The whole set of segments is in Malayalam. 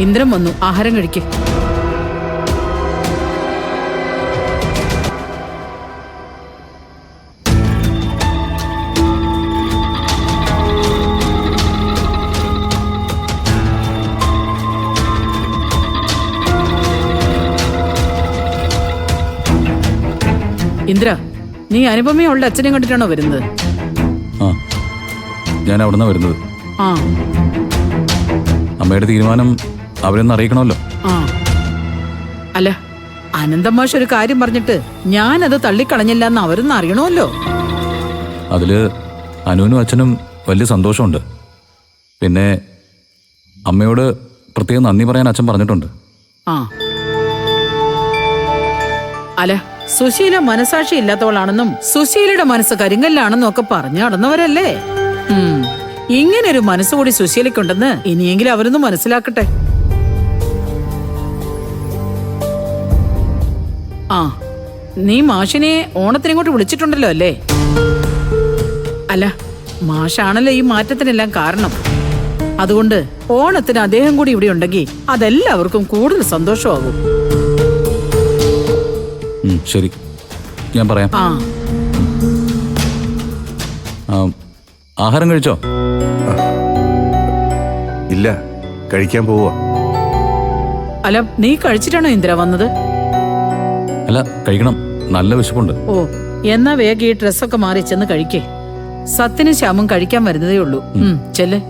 ഇന്ദ്രൻ വന്നു, ആഹാരം കഴിക്ക്. ഇന്ദ്ര, നീ അനുപമയുള്ള അച്ഛനെ കണ്ടിട്ടാണോ വരുന്നത്? ആ, ഞാൻ അവിടുന്ന് വരുന്നത്. ആ, അമ്മയുടെ തീരുമാനം അവരൊന്ന് അറിയിക്കണമല്ലോ. ആ, അല്ല, അനന്തമാഷ് ഒരു കാര്യം പറഞ്ഞിട്ട് ഞാനത് തള്ളിക്കളഞ്ഞില്ല എന്ന് അവരൊന്നും അറിയണമല്ലോ. അതില് അനുവിനും അച്ഛനും വലിയ സന്തോഷമുണ്ട്. പിന്നെ അമ്മയോട് പ്രത്യേകം നന്ദി പറയാൻ അച്ഛൻ പറഞ്ഞിട്ടുണ്ട്. ആ, അല്ല, സുശീല മനസാക്ഷി ഇല്ലാത്തവളാണെന്നും സുശീലയുടെ മനസ്സ് കരിങ്കല്ലാണെന്നും ഒക്കെ പറഞ്ഞു നടന്നവരല്ലേ. ഇങ്ങനൊരു മനസ്സുകൂടി സുശീലയ്ക്കുണ്ടെന്ന് ഇനിയെങ്കിലും അവരൊന്ന് മനസ്സിലാക്കട്ടെ. ആ, നീ മാഷിനെ ഓണത്തിനിങ്ങോട്ട് വിളിച്ചിട്ടുണ്ടല്ലോ അല്ലേ? അല്ല, മാഷാണല്ലോ ഈ മാറ്റത്തിനെല്ലാം കാരണം. അതുകൊണ്ട് ഓണത്തിന് അദ്ദേഹം കൂടി ഇവിടെ ഉണ്ടെങ്കിൽ അതെല്ലാവർക്കും കൂടുതൽ സന്തോഷമാകും. ശരി, ഞാൻ പറയാം. ആഹാരം കഴിച്ചോ? ഇല്ല, കഴിക്കാൻ പോവാ. അല്ല, നീ കഴിച്ചിട്ടാണോ ഇന്ദ്ര വന്നത്? അല്ല, കഴിക്കണം, നല്ല വിശപ്പുണ്ട്. ഓ, എന്നാ വേഗം ഈ ഡ്രസ്സൊക്കെ മാറി ചെന്ന് കഴിക്കേ. സത്യനും ശ്യാമും കഴിക്കാൻ വരുന്നതേ ഉള്ളൂ. ചെല്ലേ.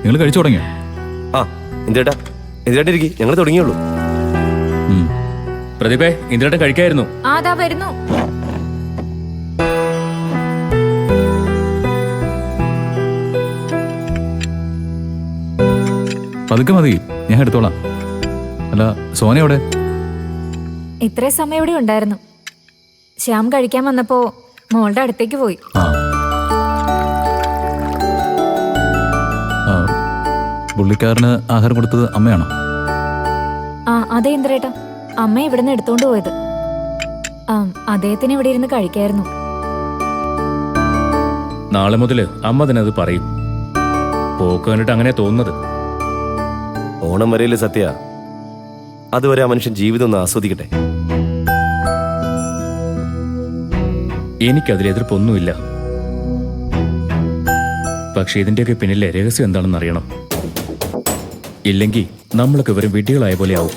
നിങ്ങൾ കഴിച്ചു തുടങ്ങിയോ? ആ, എന്തിനാ ഇരിക്കും, ഞങ്ങൾ തുടങ്ങിയുള്ളൂ. പ്രതിഭേ, ഇന്ദിരേട്ടൻ കഴിക്കായിരുന്നു. വരുന്നു. പതുക്കെ മതി, ഞാൻ എടുത്തോളാം. അല്ല, സോന എവിടെ? ഇത്രയും സമയം ഇവിടെ ഉണ്ടായിരുന്നു. ശ്യാം കഴിക്കാൻ വന്നപ്പോ മോളുടെ അടുത്തേക്ക് പോയി. പുള്ളിക്കാരന് ആഹാരം കൊടുത്തത് അമ്മയാണോ? ആ, അതെ ഇന്ദ്രേട്ടാ, അമ്മ ഇവിടുന്ന് എടുത്തോണ്ട് പോയത്. അദ്ദേഹത്തിന് ഇവിടെ ഇരുന്ന് കഴിക്കായിരുന്നു. നാളെ മുതല് അമ്മ തന്നെ അത് പറയും. പോക്ക് കണ്ടിട്ട് അങ്ങനെ തോന്നുന്നത്. ഓണം വരെയല്ലേ സത്യ, അതുവരെ ആ മനുഷ്യൻ ജീവിതം ഒന്ന് ആസ്വദിക്കട്ടെ. എനിക്കതിൽ എതിർപ്പൊന്നുമില്ല. പക്ഷെ ഇതിന്റെയൊക്കെ പിന്നിലെ രഹസ്യം എന്താണെന്ന് അറിയണം. ഇല്ലെങ്കിൽ നമ്മളൊക്കെ വെറും വിഡ്ഢികളായ പോലെ ആവും.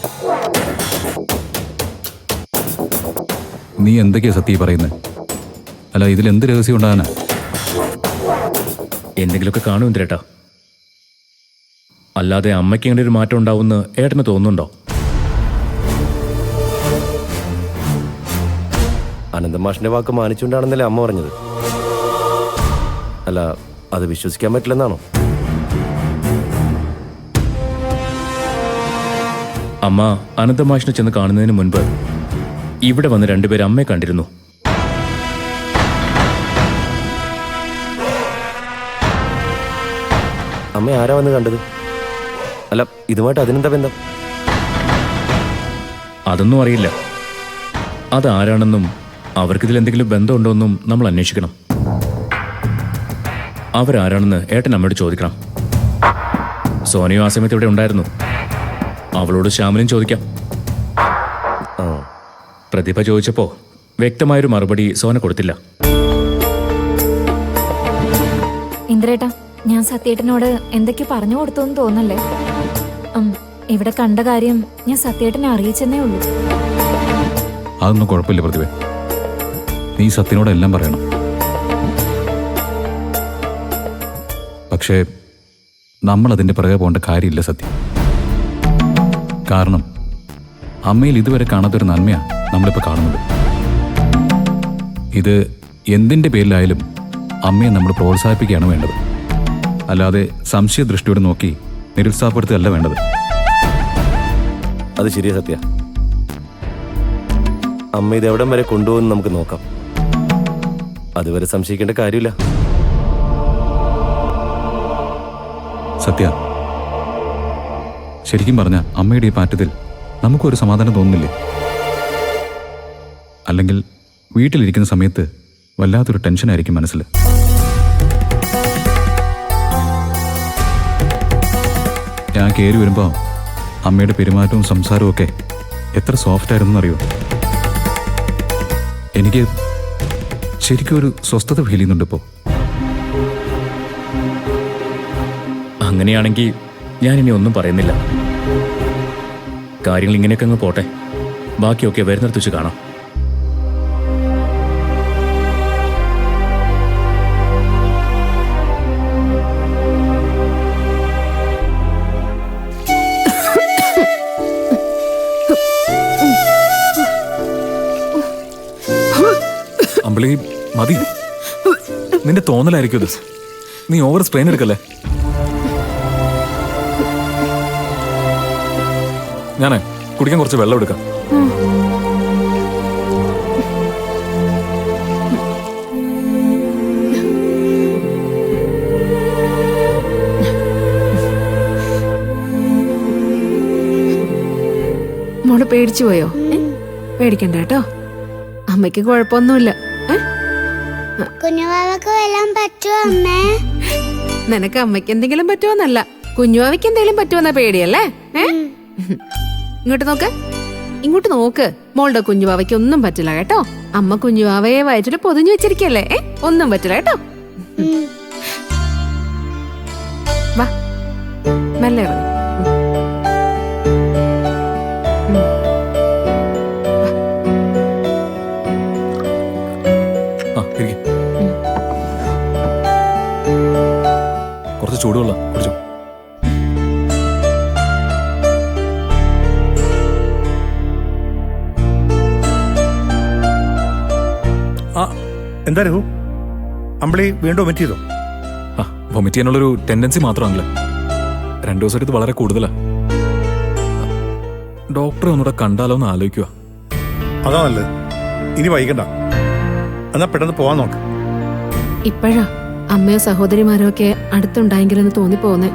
നീ എന്തൊക്കെയാ സത്യം പറയുന്നത്? അല്ല, ഇതിൽ എന്ത് രഹസ്യം ഉണ്ടാകാനാ? എന്തെങ്കിലുമൊക്കെ കാണും ഇന്ദ്രേട്ടാ. അല്ലാതെ അമ്മയ്ക്ക് ഇങ്ങനെ ഒരു മാറ്റം ഉണ്ടാവുമെന്ന് ഏട്ടന് തോന്നുന്നുണ്ടോ? അനന്തമാഷിന്റെ വാക്ക് മാനിച്ചുകൊണ്ടാണെന്നല്ലേ അമ്മ പറഞ്ഞത്. അല്ല, അത് വിശ്വസിക്കാൻ പറ്റില്ലെന്നാണോ? അമ്മ അനന്തമാഷിനെ ചെന്ന് കാണുന്നതിന് മുൻപ് ഇവിടെ വന്ന് രണ്ടുപേരും അമ്മയെ കണ്ടിരുന്നു. അമ്മ ആരാ വന്ന് കണ്ടത്? അല്ല, ഇതുമായിട്ട് അതിനെന്താ ബന്ധം? അതൊന്നും അറിയില്ല. അതാരാണെന്നും അവർക്കിതിൽ എന്തെങ്കിലും ബന്ധമുണ്ടോയെന്നും നമ്മൾ അന്വേഷിക്കണം. അവരാരാണെന്ന് ഏട്ടൻ അമ്മയോട് ചോദിക്കണം. സോനയും ആ സമയത്ത് ഇവിടെ ഉണ്ടായിരുന്നു. അവളോട് ശ്യാമനും ചോദിക്കാം. പ്രതിഭ ചോദിച്ചപ്പോ വ്യക്തമായൊരു മറുപടി സോന കൊടുത്തില്ല. ഇന്ദ്രേട്ടാ, ഞാൻ സത്യേട്ടനോട് എന്തൊക്കെ പറഞ്ഞു കൊടുത്തു എന്ന് തോന്നല്ലേ? ഇവിടെ കണ്ട കാര്യം ഞാൻ സത്യേട്ടനെ അറിയിച്ചെന്നേ ഉള്ളൂ. അതൊന്നും കുഴപ്പമില്ല പ്രതിഭ, നീ സത്യനോട് എല്ലാം പറയണം. പക്ഷേ നമ്മൾ അതിൻ്റെ പിറകെ പോകേണ്ട കാര്യമില്ല സത്യം. കാരണം അമ്മയിൽ ഇതുവരെ കാണാത്തൊരു നന്മയാണ് നമ്മളിപ്പോൾ കാണുന്നത്. ഇത് എന്തിൻ്റെ പേരിലായാലും അമ്മയെ നമ്മൾ പ്രോത്സാഹിപ്പിക്കുകയാണ് വേണ്ടത്. അല്ലാതെ സംശയദൃഷ്ടിയോടെ നോക്കി നിരുത്സാഹപ്പെടുത്തുകയല്ല വേണ്ടത്. അത് ശരിയാ സത്യ. അമ്മ ഇത് എവിടം വരെ കൊണ്ടുപോകുന്നു നമുക്ക് നോക്കാം. അതുവരെ സംശയിക്കേണ്ട കാര്യമില്ല. സത്യ, ശരിക്കും പറഞ്ഞ അമ്മയുടെ ഈ പാറ്റത്തിൽ നമുക്കൊരു സമാധാനം തോന്നുന്നില്ലേ? അല്ലെങ്കിൽ വീട്ടിലിരിക്കുന്ന സമയത്ത് വല്ലാത്തൊരു ടെൻഷനായിരിക്കും മനസ്സിൽ. ഞാൻ കയറി വരുമ്പോൾ അമ്മയുടെ പെരുമാറ്റവും സംസാരവും ഒക്കെ എത്ര സോഫ്റ്റ് ആയിരുന്നു എന്നറിയോ? എനിക്ക് ശരിക്കും ഒരു സ്വസ്ഥത ഫീൽ ചെയ്യുന്നുണ്ട് ഇപ്പോൾ. അങ്ങനെയാണെങ്കിൽ ഞാനിനി ഒന്നും പറയുന്നില്ല. കാര്യങ്ങൾ ഇങ്ങനെയൊക്കെ അങ്ങ് പോട്ടെ. ബാക്കിയൊക്കെ വരുന്നിടത്ത് വെച്ച് കാണാം. അമ്പിളി, മതി. നിന്റെ തോന്നലായിരിക്കും ഇത്. നീ ഓവർ സ്ട്രെയിൻ എടുക്കല്ലേ. ഞാനേ കുടിക്കാൻ കുറച്ച് വെള്ളം എടുക്കാം. മോള് പേടിച്ചു പോയോ? പേടിക്കണ്ട കേട്ടോ, അമ്മയ്ക്ക് കുഴപ്പമൊന്നുമില്ല. കുഞ്ഞുവാവക്ക് വല്ലതും പറ്റുമോ അമ്മേ? നിനക്ക് അമ്മയ്ക്ക് എന്തെങ്കിലും പറ്റുമോന്നല്ല, കുഞ്ഞുവാവയ്ക്ക് എന്തെങ്കിലും പറ്റുമെന്ന പേടിയല്ലേ? ഇങ്ങോട്ട് നോക്ക്, ഇങ്ങോട്ട് നോക്ക്. മോളുടെ കുഞ്ഞുവാവയ്ക്ക് ഒന്നും പറ്റില്ല കേട്ടോ. അമ്മ കുഞ്ഞുവാവയെ വയറ്റിൽ പൊതിഞ്ഞു വെച്ചിരിക്കല്ലേ. ഒന്നും പറ്റില്ല കേട്ടോ. വാ, മെല്ലെ ഇറങ്ങ്. കുറച്ച് ചൂടുവെള്ളം കുടിച്ചോ. എന്താ രഘു, അമ്പിളി വീണ്ടും വൊമിറ്റ് ചെയ്തോ? വൊമിറ്റ് ചെയ്യാനുള്ളൊരു ടെൻഡൻസി മാത്രമാണല്ലേ. 2 ദിവസമായിട്ട് ഇത് വളരെ കൂടുതലാ. ഡോക്ടറെ ഒന്നുകൂടെ കണ്ടാലോ എന്ന് ആലോചിക്കുക. അതാ നല്ലത്. ഇനി വൈകണ്ട, എന്നാ പെട്ടെന്ന് പോവാൻ നോക്ക്. ഇപ്പോഴാ അമ്മയോ സഹോദരിമാരോ ഒക്കെ അടുത്തുണ്ടായെങ്കിലെന്ന് തോന്നിപ്പോന്നേ.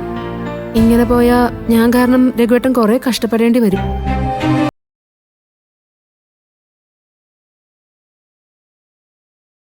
ഇങ്ങനെ പോയാ ഞാൻ കാരണം രഘുവേട്ടൻ കുറെ കഷ്ടപ്പെടേണ്ടി വരും.